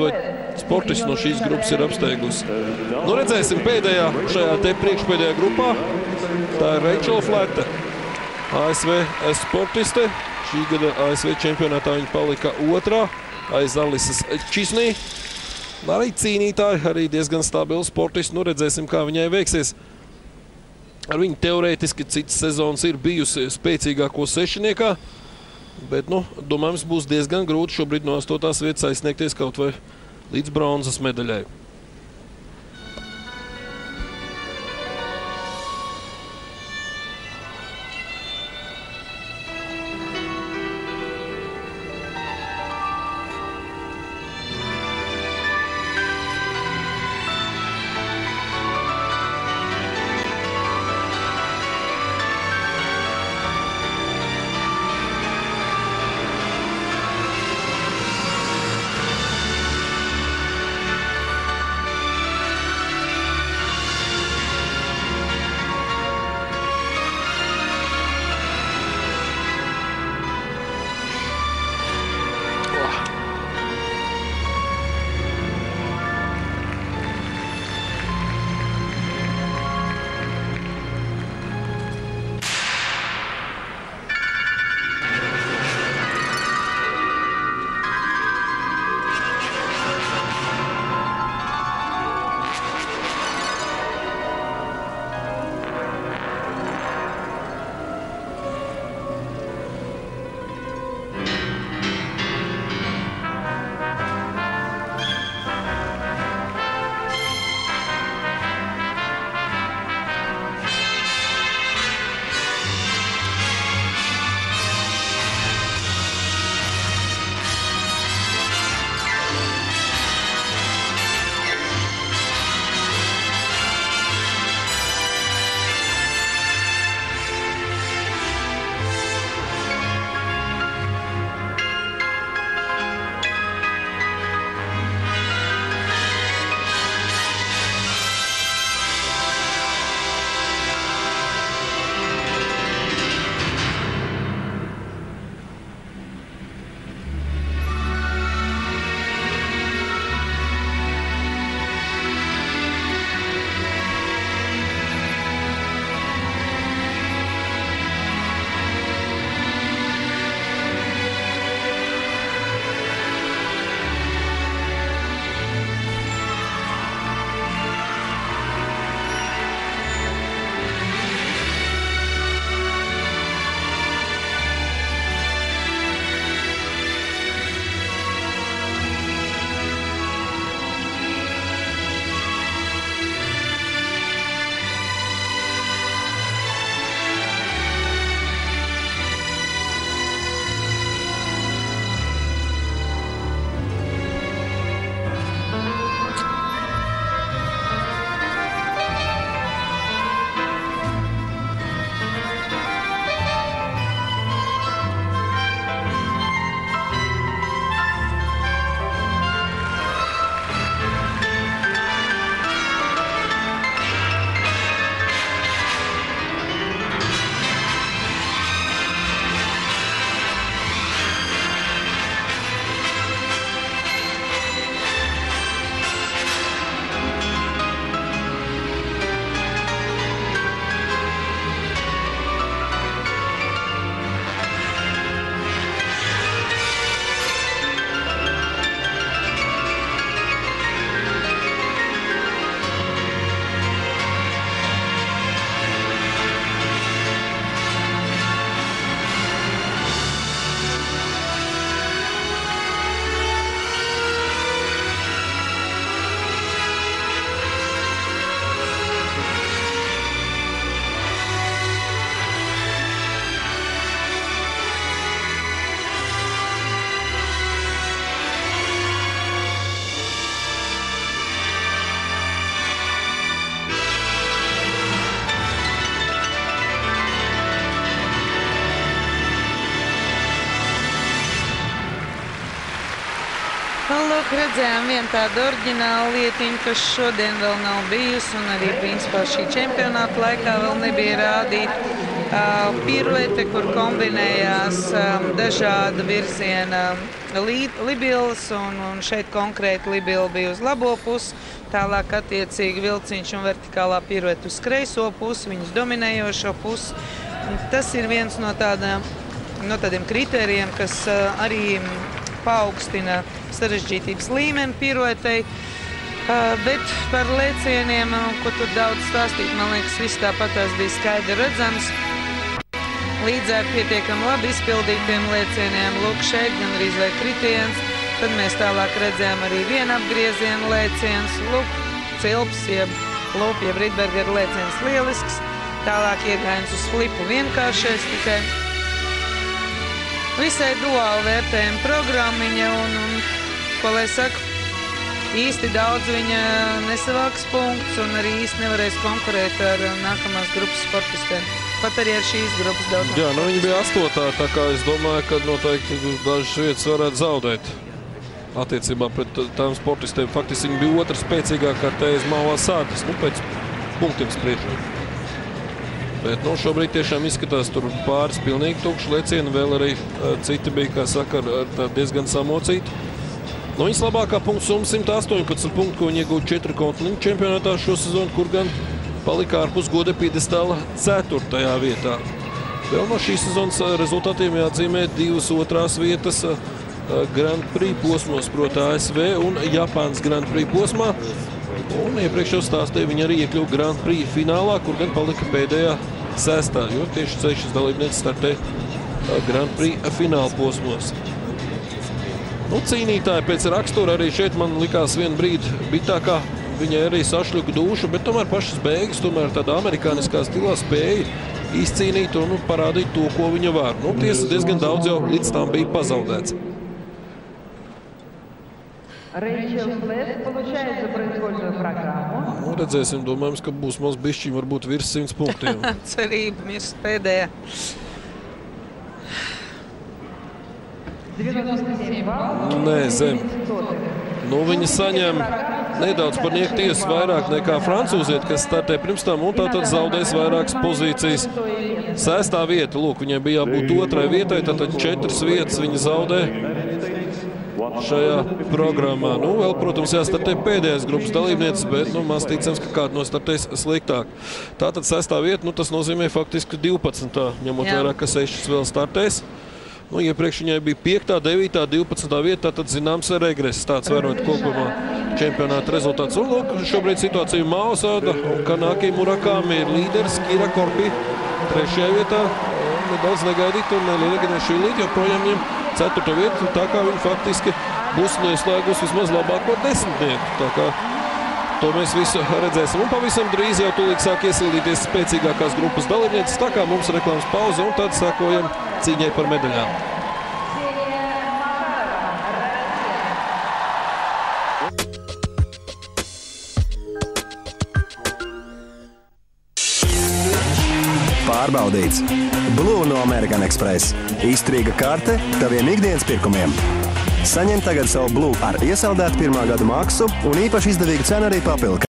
Vai sportists no šīs grupas ir apsteigusi. Nu, redzēsim pēdējā, šajā te priekšpēdējā grupā. Tā ir Reičela Flete, ASV sportiste. Šī gada ASV čempionātā viņa palika otrā aiz Alisas Čisnī. Arī cīnītāji, arī diezgan stabili sportisti. Nu, redzēsim, kā viņai veiksies. Ar viņu teorētiski citas sezonas ir bijusi spēcīgāko sešiniekā. Bet, nu, domājams, būs diezgan grūti šobrīd no 8. vietas aizsniegties kaut vai līdz bronzas medaļai. Lūk, redzējām vienu tādu oriģinālu lietiņu, kas šodien vēl nav bijusi, un arī, principā, šī čempionāta laikā vēl nebija rādīta piruete, kur kombinējās dažāda virziena Libils, un šeit konkrēti Libila bija uz labo pusi, tālāk attiecīgi vilciņš un vertikālā pirueta uz kreiso pusi, viņas dominējošo pusi. Tas ir viens no tādiem kritērijiem, kas arī paaugstina sarežģītības līmeni piruetei, bet par lēcieniem, ko tur daudz stāstīt, man liekas, viss tāpatās bija skaidri redzams. Līdz ar pietiekami labi izpildītiem lēcieniem, lūk, šeit gan arī vai kritiens, tad mēs tālāk redzējām arī vienu apgriezienu lēciens, lūk, cilps, jeb Rydbergera lēciens lielisks, tālāk iegājiens uz flipu vienkāršais tikai. Visai duāli vērtējuma programmiņa un, ko lai saku, īsti daudz viņa nesavāks punktus un arī īsti nevarēs konkurēt ar nākamās grupas sportistiem. Pat arī ar šīs grupas daudz. Jā, viņa bija 8. Tā kā es domāju, ka noteikti dažas vietas varētu zaudēt attiecībā pret tām sportistiem. Faktiski viņa bija otra spēcīgākā tējas malā sātas, pēc punktiem spriežot. Bet šobrīd tiešām izskatās tur pāris pilnīgi tukši lecieni, vēl arī citi bija, kā saka, diezgan samocīti. Viņas labākā punktu summa 118 punktu, ko viņa iegūta 4 kontinentu čempionātā šo sezonu, kur gan palika ārpus goda piedestāla 4. vietā. Vēl no šīs sezonas rezultātiem jāatzīmē 2 otrās vietas Grand Prix posmos, proti ASV un Japānas Grand Prix posmā. Un iepriekš jau stāstīja, viņa arī iekļuva Grand Prix finālā, kur gan palika pēdējā 6. jo tieši 6 dalībnieces startē Grand Prix fināla posmos. Cīnītāji pēc rakstura arī šeit man likās vienu brīdi bija tā kā viņai arī sašļuka dūšu, bet tomēr pašas beigas, tomēr tādā amerikāniskā stilā spēja izcīnīt un parādīt to, ko viņa var. Tiesa diezgan daudz jau līdz tām bija pazaudēts. Redzēsim, domājams, ka būs maz bišķiņ varbūt virs 100 punktiem. Cerība mirst pēdējā. 97 balvu. Nē, zem. Viņa saņem nedaudz par nieku tiesu vairāk nekā francūzieti, kas startē pirms tam, un tātad zaudēs vairākas pozīcijas. 6. vieta, lūk, viņai bija jābūt 2. vietai, tātad 4 vietas viņa zaudē šajā programmā. Vēl, protams, jāstartē pēdējais grupas dalībnieces, bet maz ticams, ka kāda nostartēs sliktāk. Tātad 6. vieta, tas nozīmē faktiski 12. ņemot vairāk, ka 6 vēl startēs. Iepriekš viņai bija 5., 9., 12. vieta, tad zināms regress. Tāds vērot kopumā čempionāta rezultāts. Un lūk, šobrīd situācija Mao Asada un Kanaki Murakami ir līderis, Kira Korpi 3. vietā. Nedaudz negaidīt un Linegeneši līdz joprojām viņam 4. vietu, tā kā viņi faktiski būs ieslēgus vismaz labāko 10. Tā kā to mēs visu redzēsim. Un pavisam drīz jau tūlīt sāk iesildīties spēcīgākās grupas dalībnieces, tā kā mums reklāmas pauze un tad sakojam cīņai par medaļām. Pārbaudīts. Blue no American Express. Izturīga karte taviem ikdienas pirkumiem. Saņem tagad savu Blue ar iesaldētu 1. gada maksu un īpaši izdevīgu cenu arī papildu.